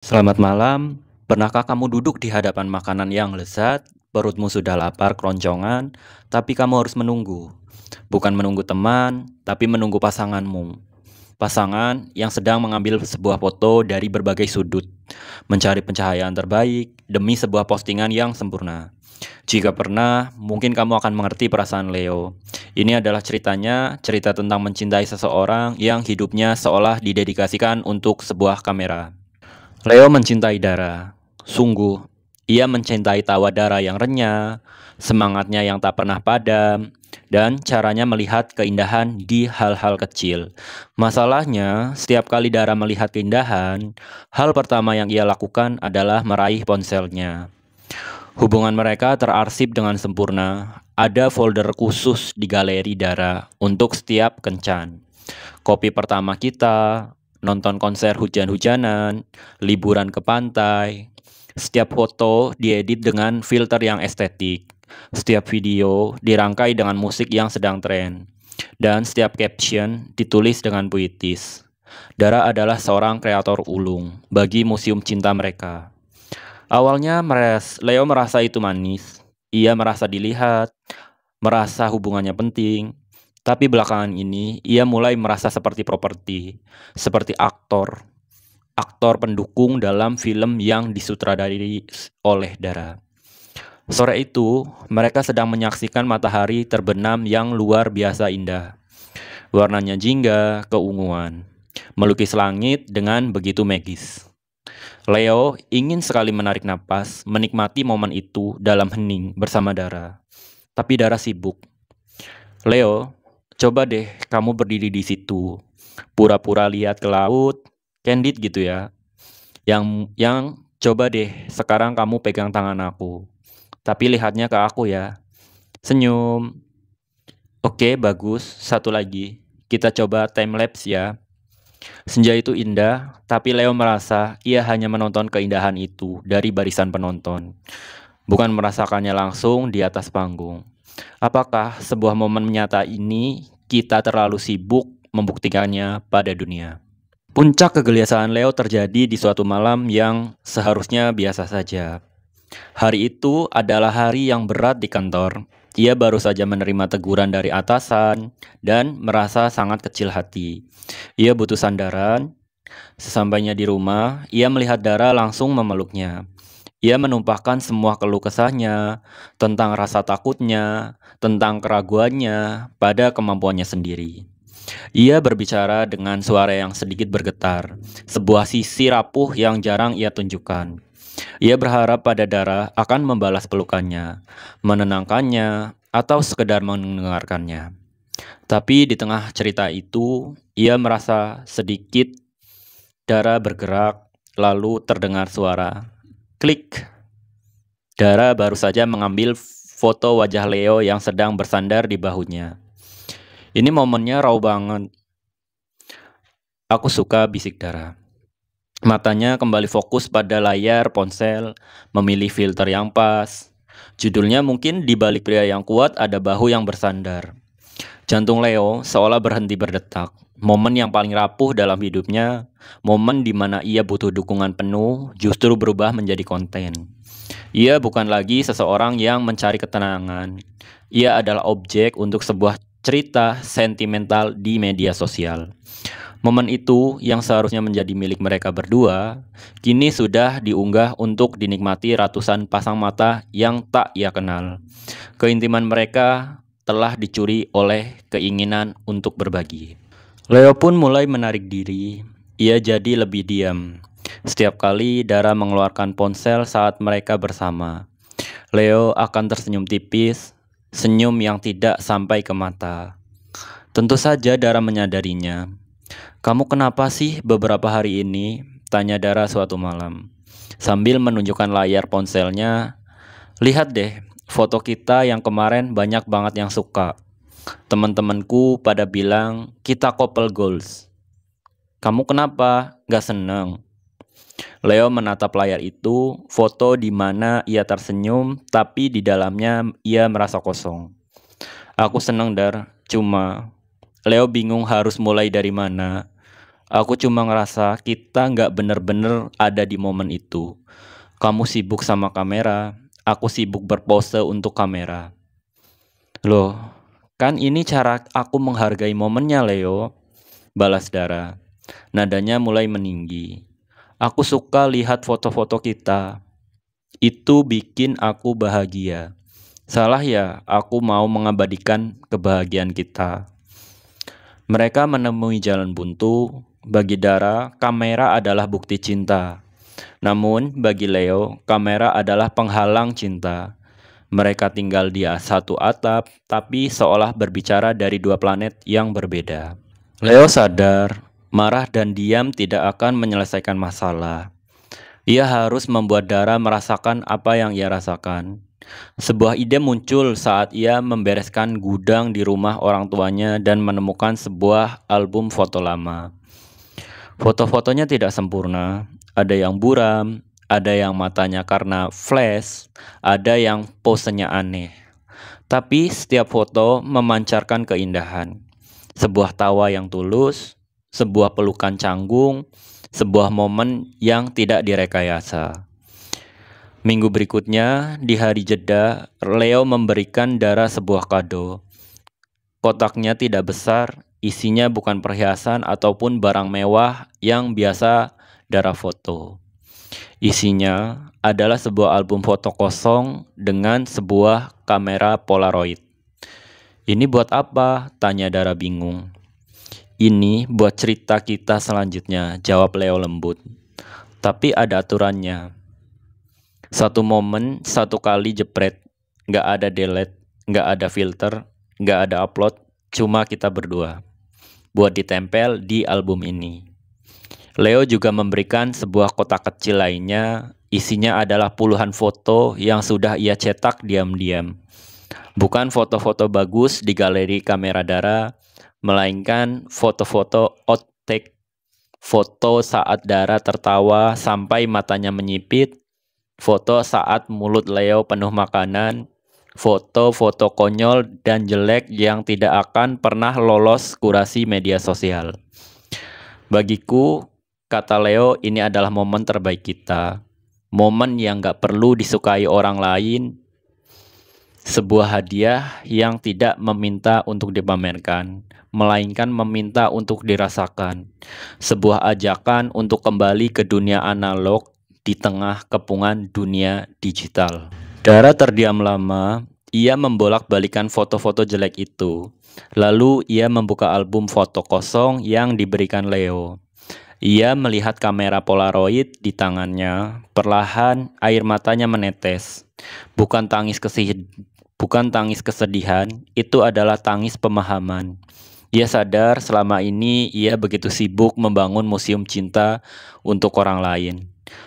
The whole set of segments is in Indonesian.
Selamat malam. Pernahkah kamu duduk di hadapan makanan yang lezat, perutmu sudah lapar keroncongan, tapi kamu harus menunggu. Bukan menunggu teman, tapi menunggu pasanganmu. Pasangan yang sedang mengambil sebuah foto dari berbagai sudut, mencari pencahayaan terbaik demi sebuah postingan yang sempurna. Jika pernah, mungkin kamu akan mengerti perasaan Leo. Ini adalah cerita tentang mencintai seseorang yang hidupnya seolah didedikasikan untuk sebuah kamera. Leo mencintai Dara. Sungguh, ia mencintai tawa Dara yang renyah, semangatnya yang tak pernah padam, dan caranya melihat keindahan di hal-hal kecil. Masalahnya, setiap kali Dara melihat keindahan, hal pertama yang ia lakukan adalah meraih ponselnya. Hubungan mereka terarsip dengan sempurna. Ada folder khusus di galeri Dara untuk setiap kencan. Kopi pertama kita, nonton konser hujan-hujanan, liburan ke pantai. Setiap foto diedit dengan filter yang estetik. Setiap video dirangkai dengan musik yang sedang tren. Dan setiap caption ditulis dengan puitis. Dara adalah seorang kreator ulung bagi museum cinta mereka. Awalnya Leo merasa itu manis. Ia merasa dilihat, merasa hubungannya penting. Tapi belakangan ini ia mulai merasa seperti properti, seperti aktor pendukung dalam film yang disutradari oleh Dara. Sore itu, mereka sedang menyaksikan matahari terbenam yang luar biasa indah. Warnanya jingga, keunguan, melukis langit dengan begitu magis. Leo ingin sekali menarik napas, menikmati momen itu dalam hening bersama Dara. Tapi Dara sibuk. Leo, coba deh kamu berdiri di situ, pura-pura lihat ke laut, candid gitu ya. Yang coba deh sekarang kamu pegang tangan aku, tapi lihatnya ke aku ya. Senyum. Oke, bagus. Satu lagi. Kita coba time lapse ya. Senja itu indah, tapi Leo merasa ia hanya menonton keindahan itu dari barisan penonton, bukan merasakannya langsung di atas panggung. Apakah sebuah momen nyata ini kita terlalu sibuk membuktikannya pada dunia? Puncak kegelisahan Leo terjadi di suatu malam yang seharusnya biasa saja. Hari itu adalah hari yang berat di kantor. Ia baru saja menerima teguran dari atasan dan merasa sangat kecil hati. Ia butuh sandaran. Sesampainya di rumah, ia melihat Dara langsung memeluknya. Ia menumpahkan semua keluh kesahnya tentang rasa takutnya, tentang keraguannya pada kemampuannya sendiri. Ia berbicara dengan suara yang sedikit bergetar, sebuah sisi rapuh yang jarang ia tunjukkan. Ia berharap pada Dara akan membalas pelukannya, menenangkannya, atau sekedar mendengarkannya. Tapi di tengah cerita itu, ia merasa sedikit. Dara bergerak, lalu terdengar suara. Klik. Dara baru saja mengambil foto wajah Leo yang sedang bersandar di bahunya. Ini momennya raw banget. Aku suka, bisik Dara. Matanya kembali fokus pada layar ponsel, memilih filter yang pas. Judulnya mungkin di balik pria yang kuat ada bahu yang bersandar. Jantung Leo seolah berhenti berdetak. Momen yang paling rapuh dalam hidupnya, momen di mana ia butuh dukungan penuh, justru berubah menjadi konten. Ia bukan lagi seseorang yang mencari ketenangan. Ia adalah objek untuk sebuah cerita sentimental di media sosial. Momen itu yang seharusnya menjadi milik mereka berdua, kini sudah diunggah untuk dinikmati ratusan pasang mata yang tak ia kenal. Keintiman mereka telah dicuri oleh keinginan untuk berbagi. Leo pun mulai menarik diri. Ia jadi lebih diam. Setiap kali Dara mengeluarkan ponsel saat mereka bersama, Leo akan tersenyum tipis, senyum yang tidak sampai ke mata. Tentu saja Dara menyadarinya. Kamu kenapa sih beberapa hari ini? Tanya Dara suatu malam. Sambil menunjukkan layar ponselnya, lihat deh, foto kita yang kemarin banyak banget yang suka. Teman-temanku pada bilang kita couple goals. Kamu kenapa? Gak seneng? Leo menatap layar itu, foto di mana ia tersenyum, tapi di dalamnya ia merasa kosong. Aku seneng, Dar, cuma Leo bingung harus mulai dari mana. Aku cuma ngerasa kita nggak bener-bener ada di momen itu. Kamu sibuk sama kamera, aku sibuk berpose untuk kamera. Loh, kan ini cara aku menghargai momennya, Leo. Balas Dara. Nadanya mulai meninggi. Aku suka lihat foto-foto kita. Itu bikin aku bahagia. Salah ya, aku mau mengabadikan kebahagiaan kita. Mereka menemui jalan buntu. Bagi Dara, kamera adalah bukti cinta. Namun, bagi Leo, kamera adalah penghalang cinta. Mereka tinggal di satu atap, tapi seolah berbicara dari dua planet yang berbeda. Leo sadar, marah dan diam tidak akan menyelesaikan masalah. Ia harus membuat Dara merasakan apa yang ia rasakan. Sebuah ide muncul saat ia membereskan gudang di rumah orang tuanya dan menemukan sebuah album foto lama. Foto-fotonya tidak sempurna, ada yang buram, ada yang matanya karena flash, ada yang posenya aneh. Tapi setiap foto memancarkan keindahan. Sebuah tawa yang tulus, sebuah pelukan canggung, sebuah momen yang tidak direkayasa. Minggu berikutnya, di hari jeda, Leo memberikan Dara sebuah kado. Kotaknya tidak besar, isinya bukan perhiasan ataupun barang mewah yang biasa Dara foto. Isinya adalah sebuah album foto kosong dengan sebuah kamera Polaroid. Ini buat apa? Tanya Dara bingung. Ini buat cerita kita selanjutnya, jawab Leo lembut. Tapi ada aturannya. Satu momen, satu kali jepret. Nggak ada delete, nggak ada filter, nggak ada upload, cuma kita berdua. Buat ditempel di album ini. Leo juga memberikan sebuah kotak kecil lainnya, isinya adalah puluhan foto yang sudah ia cetak diam-diam. Bukan foto-foto bagus di galeri kamera Dara, melainkan foto-foto outtake, foto saat Dara tertawa sampai matanya menyipit, foto saat mulut Leo penuh makanan, foto-foto konyol dan jelek yang tidak akan pernah lolos kurasi media sosial. Bagiku, kata Leo, ini adalah momen terbaik kita. Momen yang gak perlu disukai orang lain. Sebuah hadiah yang tidak meminta untuk dipamerkan, melainkan meminta untuk dirasakan. Sebuah ajakan untuk kembali ke dunia analog di tengah kepungan dunia digital. Dara terdiam lama, ia membolak-balikan foto-foto jelek itu. Lalu ia membuka album foto kosong yang diberikan Leo. Ia melihat kamera Polaroid di tangannya, perlahan air matanya menetes. Bukan tangis kesedihan, itu adalah tangis pemahaman. Ia sadar selama ini ia begitu sibuk membangun museum cinta untuk orang lain.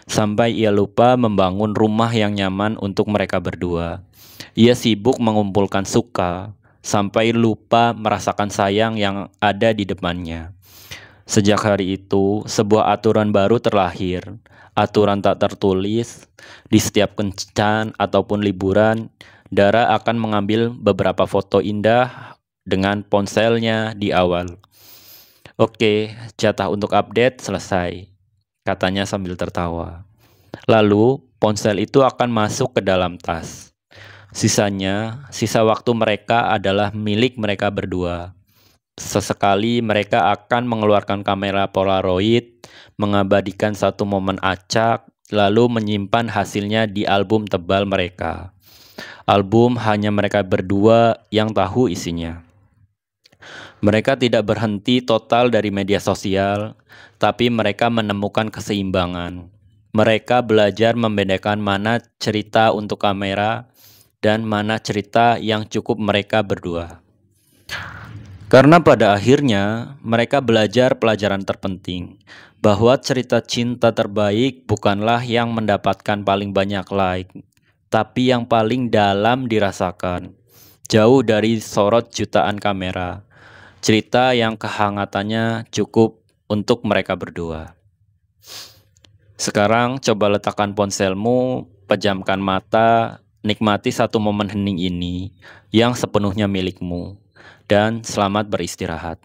Sampai ia lupa membangun rumah yang nyaman untuk mereka berdua. Ia sibuk mengumpulkan suka, sampai lupa merasakan sayang yang ada di depannya. Sejak hari itu, sebuah aturan baru terlahir. Aturan tak tertulis, di setiap kencan ataupun liburan, Dara akan mengambil beberapa foto indah dengan ponselnya di awal. Oke, jatah untuk update selesai, katanya sambil tertawa. Lalu, ponsel itu akan masuk ke dalam tas. Sisa waktu mereka adalah milik mereka berdua. Sesekali mereka akan mengeluarkan kamera Polaroid, mengabadikan satu momen acak, lalu menyimpan hasilnya di album tebal mereka. Album hanya mereka berdua yang tahu isinya. Mereka tidak berhenti total dari media sosial, tapi mereka menemukan keseimbangan. Mereka belajar membedakan mana cerita untuk kamera dan mana cerita yang cukup mereka berdua. Karena pada akhirnya mereka belajar pelajaran terpenting, bahwa cerita cinta terbaik bukanlah yang mendapatkan paling banyak like, tapi yang paling dalam dirasakan, jauh dari sorot jutaan kamera. Cerita yang kehangatannya cukup untuk mereka berdua. Sekarang coba letakkan ponselmu, pejamkan mata, nikmati satu momen hening ini yang sepenuhnya milikmu, dan selamat beristirahat.